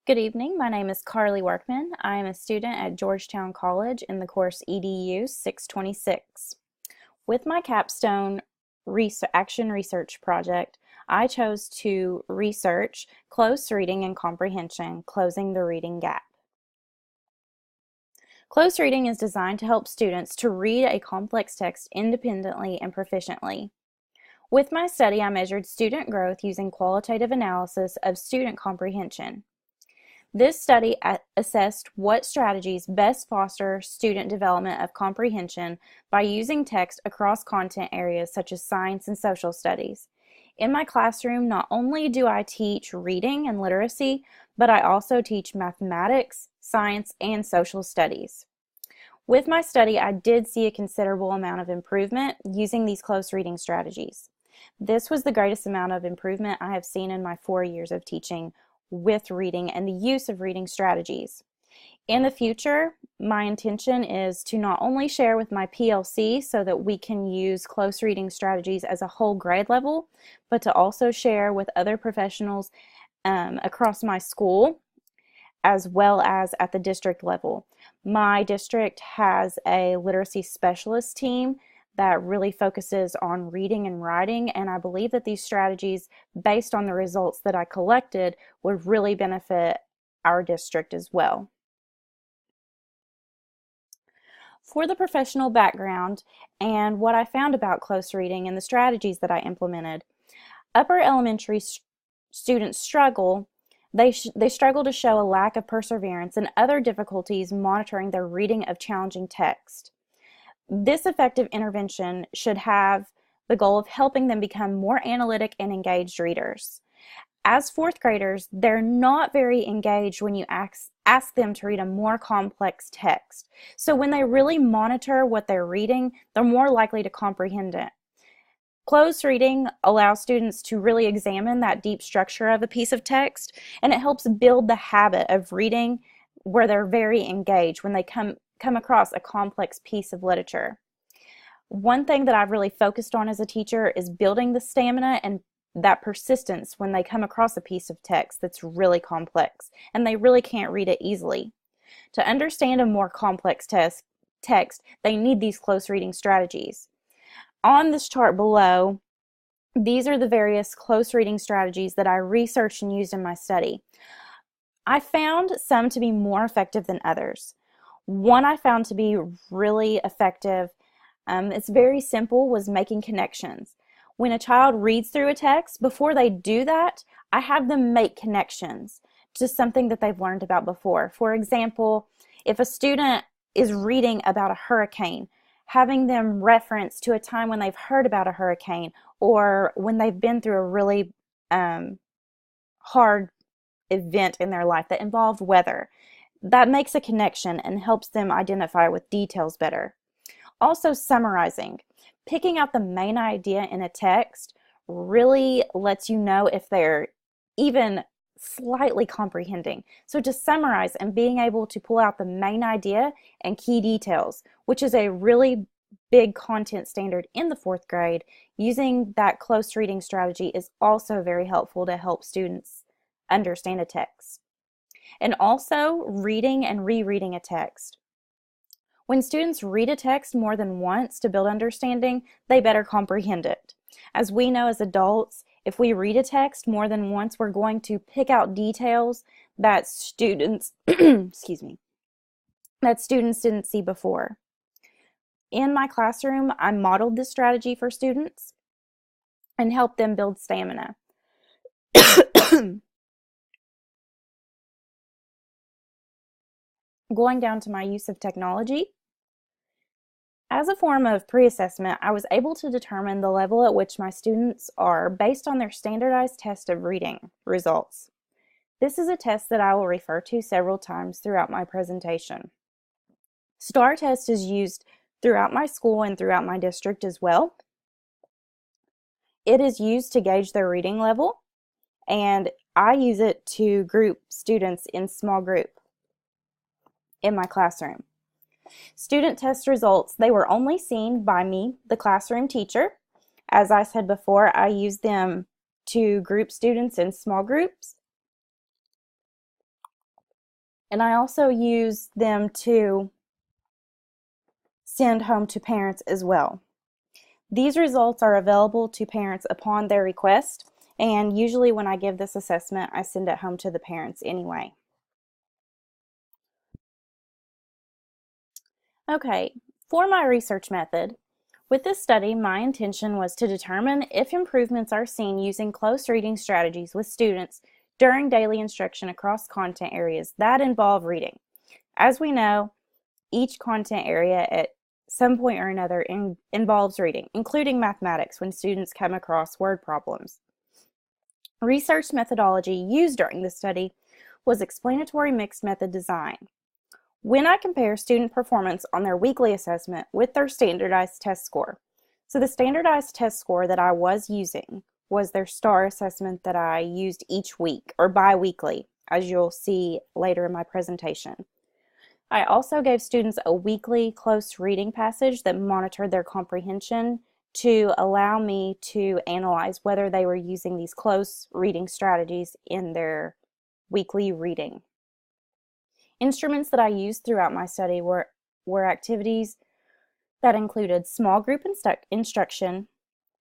Good evening. My name is Carly Workman. I am a student at Georgetown College in the course EDU 626. With my capstone action research project, I chose to research close reading and comprehension, closing the reading gap. Close reading is designed to help students to read a complex text independently and proficiently. With my study, I measured student growth using qualitative analysis of student comprehension. This study assessed what strategies best foster student development of comprehension by using text across content areas such as science and social studies. In my classroom, not only do I teach reading and literacy, but I also teach mathematics, science, and social studies. With my study, I did see a considerable amount of improvement using these close reading strategies. This was the greatest amount of improvement I have seen in my 4 years of teaching with reading and the use of reading strategies. In the future, my intention is to not only share with my PLC so that we can use close reading strategies as a whole grade level, but to also share with other professionals across my school as well as at the district level. My district has a literacy specialist team that really focuses on reading and writing, and I believe that these strategies, based on the results that I collected, would really benefit our district as well. For the professional background and what I found about close reading and the strategies that I implemented, upper elementary students struggle. They struggle to show a lack of perseverance and other difficulties monitoring their reading of challenging text. This effective intervention should have the goal of helping them become more analytic and engaged readers. As fourth graders, they're not very engaged when you ask them to read a more complex text. So when they really monitor what they're reading, they're more likely to comprehend it. Close reading allows students to really examine that deep structure of a piece of text, and it helps build the habit of reading where they're very engaged when they come across a complex piece of literature. One thing that I've really focused on as a teacher is building the stamina and that persistence when they come across a piece of text that's really complex and they really can't read it easily. To understand a more complex text, they need these close reading strategies. On this chart below, these are the various close reading strategies that I researched and used in my study. I found some to be more effective than others. One I found to be really effective, it's very simple, was making connections. When a child reads through a text, before they do that, I have them make connections to something that they've learned about before. For example, if a student is reading about a hurricane, having them reference to a time when they've heard about a hurricane or when they've been through a really hard event in their life that involved weather. That makes a connection and helps them identify with details better. Also, summarizing. Picking out the main idea in a text really lets you know if they're even slightly comprehending. So to summarize and being able to pull out the main idea and key details, which is a really big content standard in the fourth grade, using that close reading strategy is also very helpful to help students understand a text. And also reading and rereading a text. When students read a text more than once to build understanding, they better comprehend it. As we know as adults, if we read a text more than once, we're going to pick out details that students, that students didn't see before. In my classroom, I modeled this strategy for students and helped them build stamina. Going down to my use of technology. As a form of pre-assessment, I was able to determine the level at which my students are based on their standardized test of reading results. This is a test that I will refer to several times throughout my presentation. STAR test is used throughout my school and throughout my district as well. It is used to gauge their reading level, and I use it to group students in small group in my classroom. Student test results, they were only seen by me, the classroom teacher. As I said before, I use them to group students in small groups. And I also use them to send home to parents as well. These results are available to parents upon their request, and usually when I give this assessment, I send it home to the parents anyway. Okay, for my research method, with this study, my intention was to determine if improvements are seen using close reading strategies with students during daily instruction across content areas that involve reading. As we know, each content area at some point or another involves reading, including mathematics when students come across word problems. Research methodology used during the study was explanatory mixed method design. When I compare student performance on their weekly assessment with their standardized test score. So the standardized test score that I was using was their STAR assessment that I used each week or bi-weekly, as you'll see later in my presentation. I also gave students a weekly close reading passage that monitored their comprehension to allow me to analyze whether they were using these close reading strategies in their weekly reading. Instruments that I used throughout my study were activities that included small group instruction,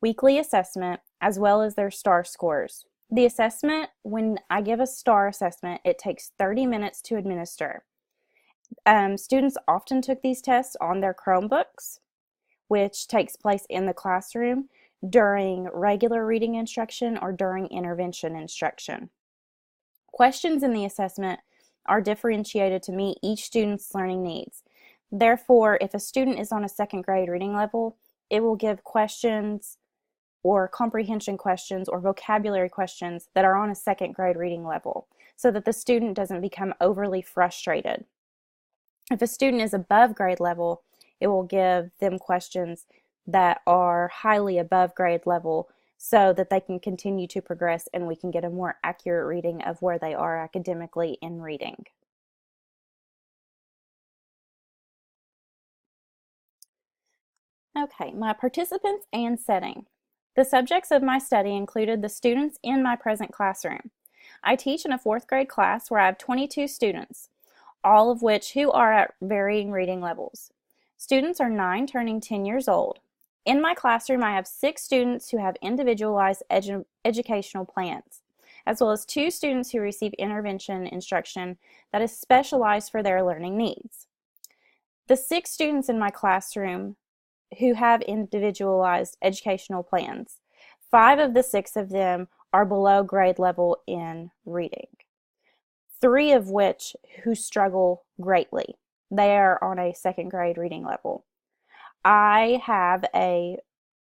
weekly assessment, as well as their STAR scores. The assessment, when I give a STAR assessment, it takes 30 minutes to administer. Students often took these tests on their Chromebooks, which takes place in the classroom during regular reading instruction or during intervention instruction. Questions in the assessment are differentiated to meet each student's learning needs. Therefore, if a student is on a second grade reading level, it will give questions or comprehension questions or vocabulary questions that are on a second grade reading level so that the student doesn't become overly frustrated. If a student is above grade level, it will give them questions that are highly above grade level so that they can continue to progress and we can get a more accurate reading of where they are academically in reading. Okay, my participants and setting. The subjects of my study included the students in my present classroom. I teach in a 4th grade class where I have 22 students, all of which who are at varying reading levels. Students are 9 turning 10 years old. In my classroom, I have 6 students who have individualized educational plans, as well as 2 students who receive intervention instruction that is specialized for their learning needs. The 6 students in my classroom who have individualized educational plans, 5 of the 6 of them are below grade level in reading, 3 of which who struggle greatly. They are on a second grade reading level. I have a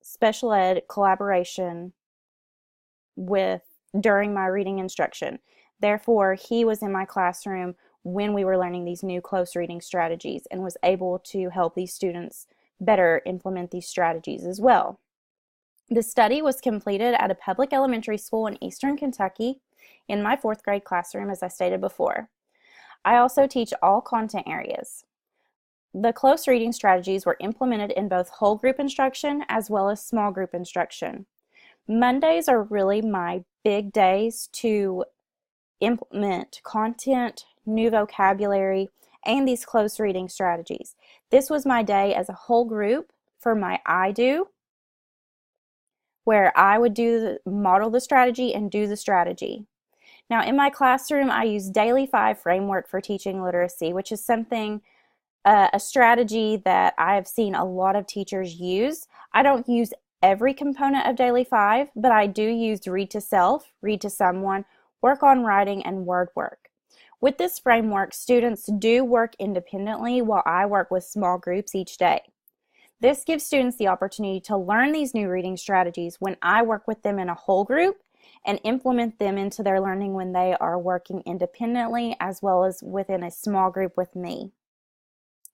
special ed collaboration during my reading instruction. Therefore, he was in my classroom when we were learning these new close reading strategies and was able to help these students better implement these strategies as well. The study was completed at a public elementary school in Eastern Kentucky in my 4th grade classroom, as I stated before. I also teach all content areas. The close reading strategies were implemented in both whole group instruction as well as small group instruction. Mondays are really my big days to implement content, new vocabulary, and these close reading strategies. This was my day as a whole group for my I Do, where I would model the strategy and do the strategy. Now in my classroom, I use Daily 5 framework for teaching literacy, which is a strategy that I have seen a lot of teachers use. I don't use every component of Daily 5, but I do use read to self, read to someone, work on writing, and word work. With this framework, students do work independently while I work with small groups each day. This gives students the opportunity to learn these new reading strategies when I work with them in a whole group and implement them into their learning when they are working independently as well as within a small group with me.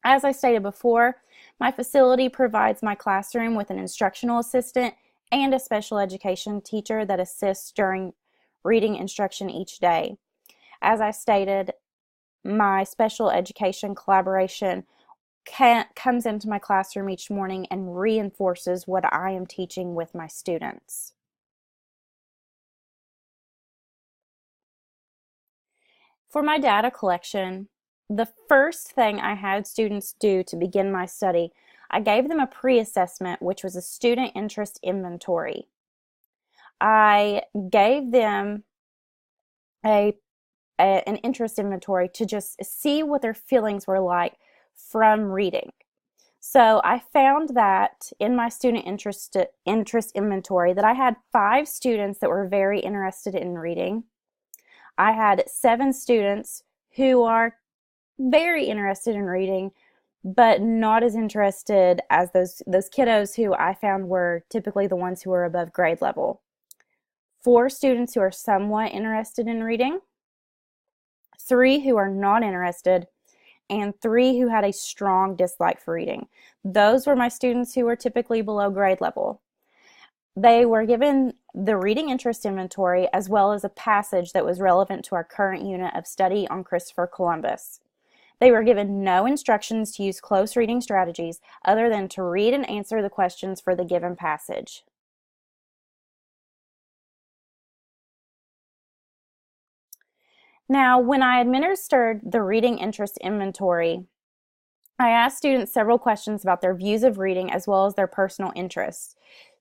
As I stated before, my facility provides my classroom with an instructional assistant and a special education teacher that assists during reading instruction each day. As I stated, my special education collaboration comes into my classroom each morning and reinforces what I am teaching with my students. For my data collection, the first thing I had students do to begin my study, I gave them a pre-assessment, which was a student interest inventory. I gave them an interest inventory to just see what their feelings were like from reading. So I found that in my student interest inventory that I had 5 students that were very interested in reading. I had 7 students who are very interested in reading, but not as interested as those kiddos who I found were typically the ones who were above grade level. 4 students who are somewhat interested in reading, 3 who are not interested, and 3 who had a strong dislike for reading. Those were my students who were typically below grade level. They were given the reading interest inventory as well as a passage that was relevant to our current unit of study on Christopher Columbus. They were given no instructions to use close reading strategies other than to read and answer the questions for the given passage. Now, when I administered the reading interest inventory, I asked students several questions about their views of reading as well as their personal interests.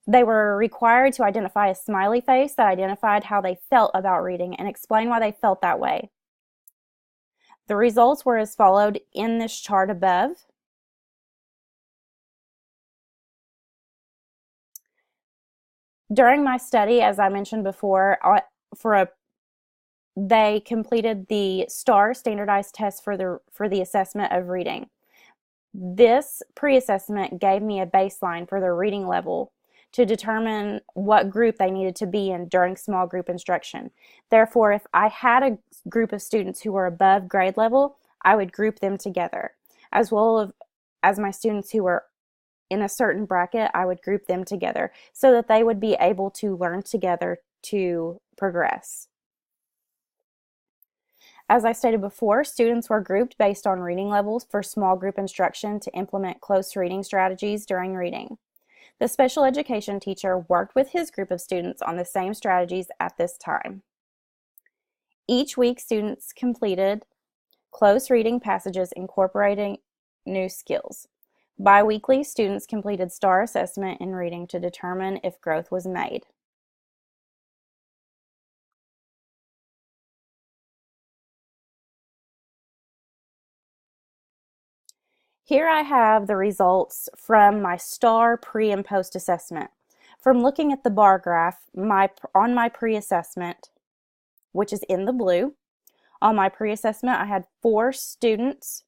They were required to identify a smiley face that identified how they felt about reading and explain why they felt that way. The results were as followed in this chart above. During my study, as I mentioned before, they completed the STAR standardized test for the assessment of reading. This pre-assessment gave me a baseline for their reading level to determine what group they needed to be in during small group instruction. Therefore, if I had a group of students who were above grade level, I would group them together. As well as my students who were in a certain bracket, I would group them together so that they would be able to learn together to progress. As I stated before, students were grouped based on reading levels for small group instruction to implement close reading strategies during reading. The special education teacher worked with his group of students on the same strategies at this time. Each week, students completed close reading passages incorporating new skills. Bi-weekly, students completed STAR assessment in reading to determine if growth was made. Here I have the results from my STAR pre and post assessment. From looking at the bar graph, on my pre-assessment, which is in the blue, on my pre-assessment I had 4 students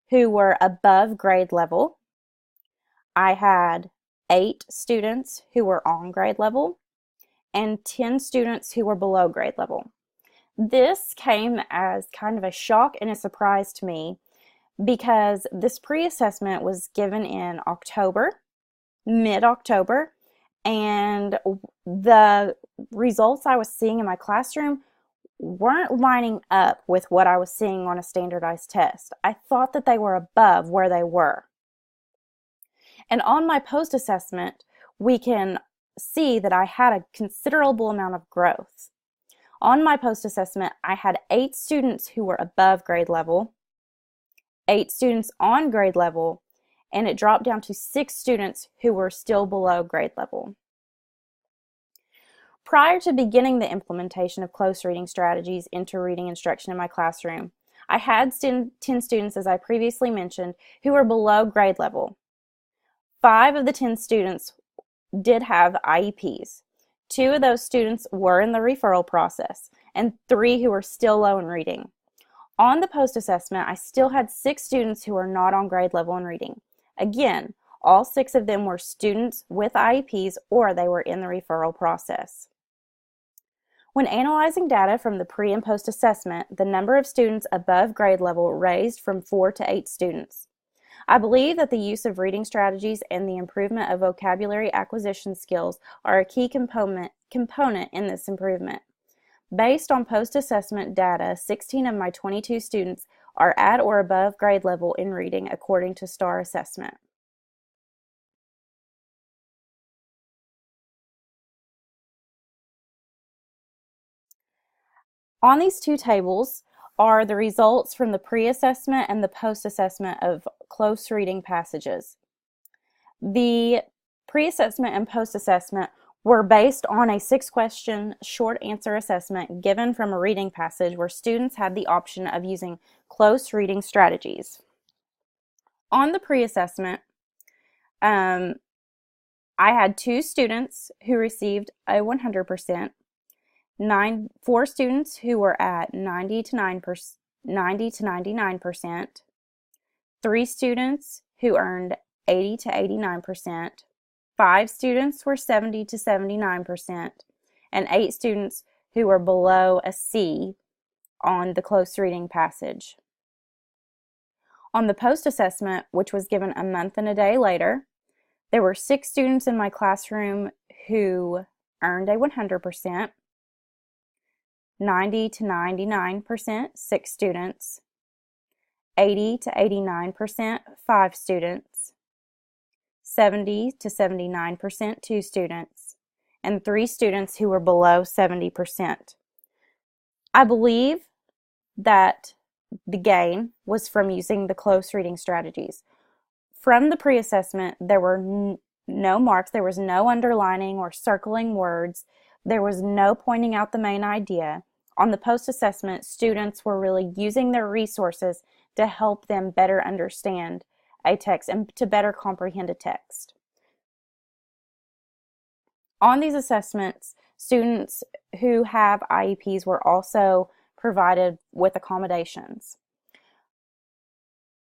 who were above grade level. I had 8 students who were on grade level and 10 students who were below grade level. This came as kind of a shock and a surprise to me because this pre-assessment was given in October, mid-October, and the results I was seeing in my classroom weren't lining up with what I was seeing on a standardized test. I thought that they were above where they were. And on my post-assessment, we can see that I had a considerable amount of growth. On my post-assessment, I had 8 students who were above grade level, 8 students on grade level, and it dropped down to 6 students who were still below grade level. Prior to beginning the implementation of close reading strategies into reading instruction in my classroom, I had 10 students, as I previously mentioned, who were below grade level. 5 of the 10 students did have IEPs. 2 of those students were in the referral process, and 3 who were still low in reading. On the post-assessment, I still had 6 students who were not on grade level in reading. Again, all 6 of them were students with IEPs or they were in the referral process. When analyzing data from the pre- and post-assessment, the number of students above grade level raised from 4 to 8 students. I believe that the use of reading strategies and the improvement of vocabulary acquisition skills are a key component in this improvement. Based on post-assessment data, 16 of my 22 students are at or above grade level in reading according to STAR assessment. On these 2 tables are the results from the pre-assessment and the post-assessment of close reading passages. The pre-assessment and post-assessment were based on a 6-question short answer assessment given from a reading passage where students had the option of using close reading strategies. On the pre-assessment, I had 2 students who received a 100%, 4 students who were at 90 to 99%, 3 students who earned 80 to 89%, 5 students were 70 to 79%, and 8 students who were below a C on the close reading passage. On the post-assessment, which was given a month and a day later, there were 6 students in my classroom who earned a 100%, 90 to 99%, 6 students, 80 to 89%, 5 students, 70 to 79%, 2 students, and 3 students who were below 70%. I believe that the gain was from using the close reading strategies. From the pre-assessment, there were no marks, there was no underlining or circling words, there was no pointing out the main idea. On the post-assessment, students were really using their resources to help them better understand a text and to better comprehend a text. On these assessments, students who have IEPs were also provided with accommodations.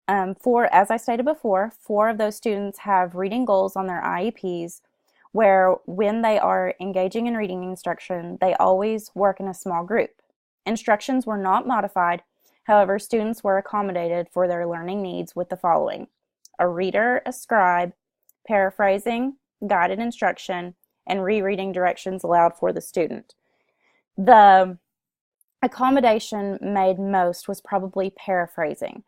As I stated before, 4 of those students have reading goals on their IEPs where when they are engaging in reading instruction, they always work in a small group. Instructions were not modified, however, students were accommodated for their learning needs with the following: a reader, a scribe, paraphrasing, guided instruction, and rereading directions allowed for the student. The accommodation made most was probably paraphrasing.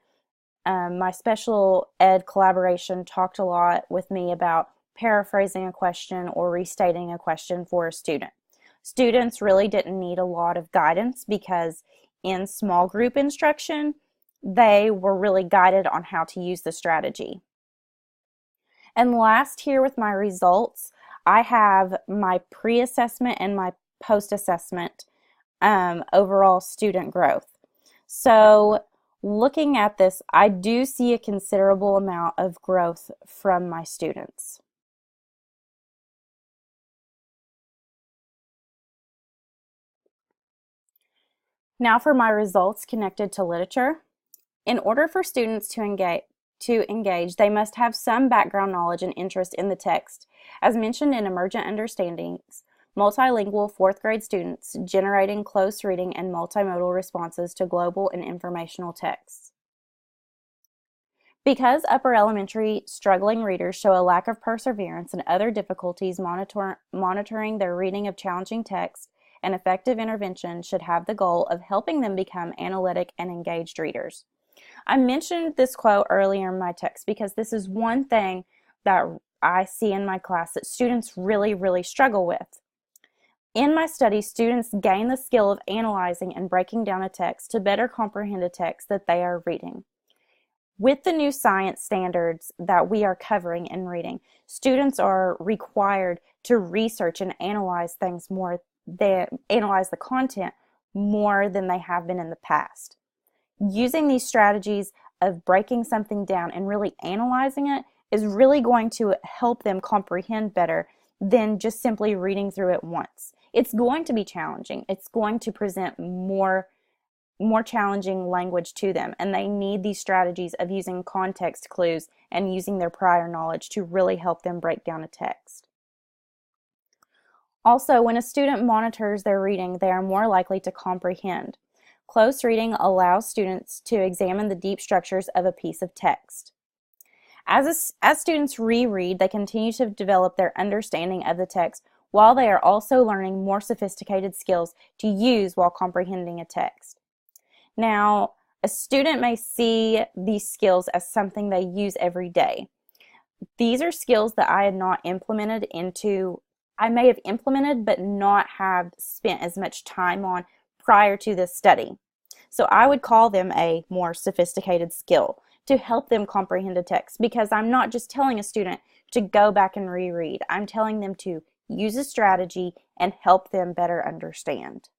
My special ed collaboration talked a lot with me about paraphrasing a question or restating a question for a student. Students really didn't need a lot of guidance because in small group instruction, they were really guided on how to use the strategy. And last here with my results, I have my pre-assessment and my post-assessment overall student growth. So looking at this, I do see a considerable amount of growth from my students. Now for my results connected to literature. In order for students to engage, they must have some background knowledge and interest in the text. As mentioned in Emergent Understandings, multilingual 4th grade students generating close reading and multimodal responses to global and informational texts. Because upper elementary struggling readers show a lack of perseverance and other difficulties monitoring their reading of challenging text, an effective intervention should have the goal of helping them become analytic and engaged readers. I mentioned this quote earlier in my text because this is one thing that I see in my class that students really struggle with. In my study, students gain the skill of analyzing and breaking down a text to better comprehend a text that they are reading. With the new science standards that we are covering in reading, students are required to research and analyze things more. They analyze the content more than they have been in the past. Using these strategies of breaking something down and really analyzing it is really going to help them comprehend better than just simply reading through it once. It's going to be challenging. It's going to present more challenging language to them, and they need these strategies of using context clues and using their prior knowledge to really help them break down a text. Also, when a student monitors their reading, they are more likely to comprehend. Close reading allows students to examine the deep structures of a piece of text. As students reread, they continue to develop their understanding of the text while they are also learning more sophisticated skills to use while comprehending a text. Now, a student may see these skills as something they use every day. These are skills that I had not implemented into, I may have implemented but not have spent as much time on prior to this study. So I would call them a more sophisticated skill to help them comprehend a text, because I'm not just telling a student to go back and reread. I'm telling them to use a strategy and help them better understand.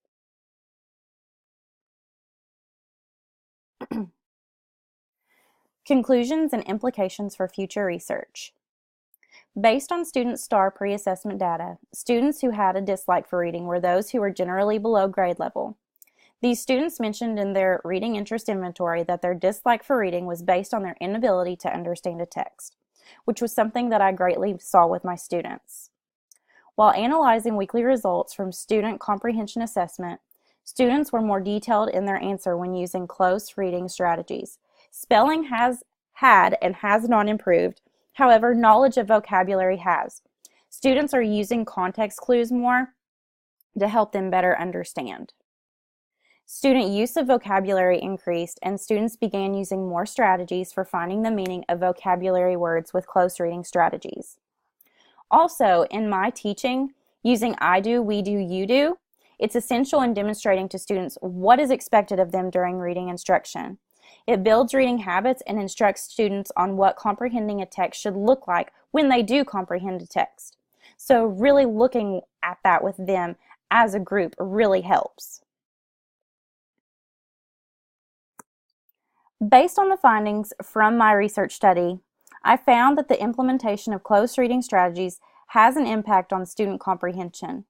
Conclusions and implications for future research. Based on student STAR pre-assessment data, students who had a dislike for reading were those who were generally below grade level. These students mentioned in their reading interest inventory that their dislike for reading was based on their inability to understand a text, which was something that I greatly saw with my students. While analyzing weekly results from student comprehension assessment, students were more detailed in their answer when using close reading strategies. Spelling has had and has not improved. However, knowledge of vocabulary has. Students are using context clues more to help them better understand. Student use of vocabulary increased, and students began using more strategies for finding the meaning of vocabulary words with close reading strategies. Also, in my teaching, using I do, we do, you do, it's essential in demonstrating to students what is expected of them during reading instruction. It builds reading habits and instructs students on what comprehending a text should look like when they do comprehend a text. So really looking at that with them as a group really helps. Based on the findings from my research study, I found that the implementation of close reading strategies has an impact on student comprehension.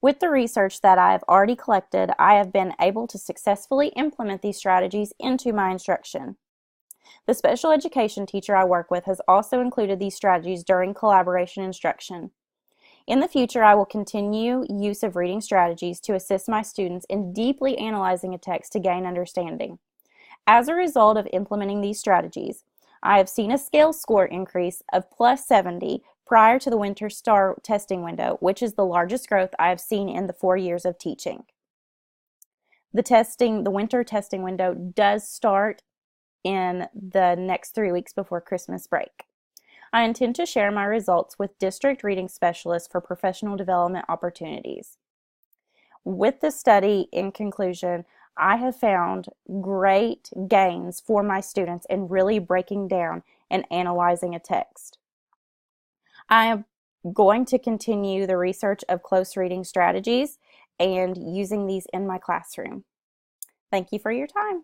With the research that I have already collected, I have been able to successfully implement these strategies into my instruction. The special education teacher I work with has also included these strategies during collaboration instruction. In the future, I will continue use of reading strategies to assist my students in deeply analyzing a text to gain understanding. As a result of implementing these strategies, I have seen a scale score increase of plus 70 prior to the winter STAR testing window, which is the largest growth I have seen in the 4 years of teaching. The winter testing window does start in the next 3 weeks before Christmas break. I intend to share my results with district reading specialists for professional development opportunities. With this study, in conclusion, I have found great gains for my students in really breaking down and analyzing a text. I am going to continue the research of close reading strategies and using these in my classroom. Thank you for your time.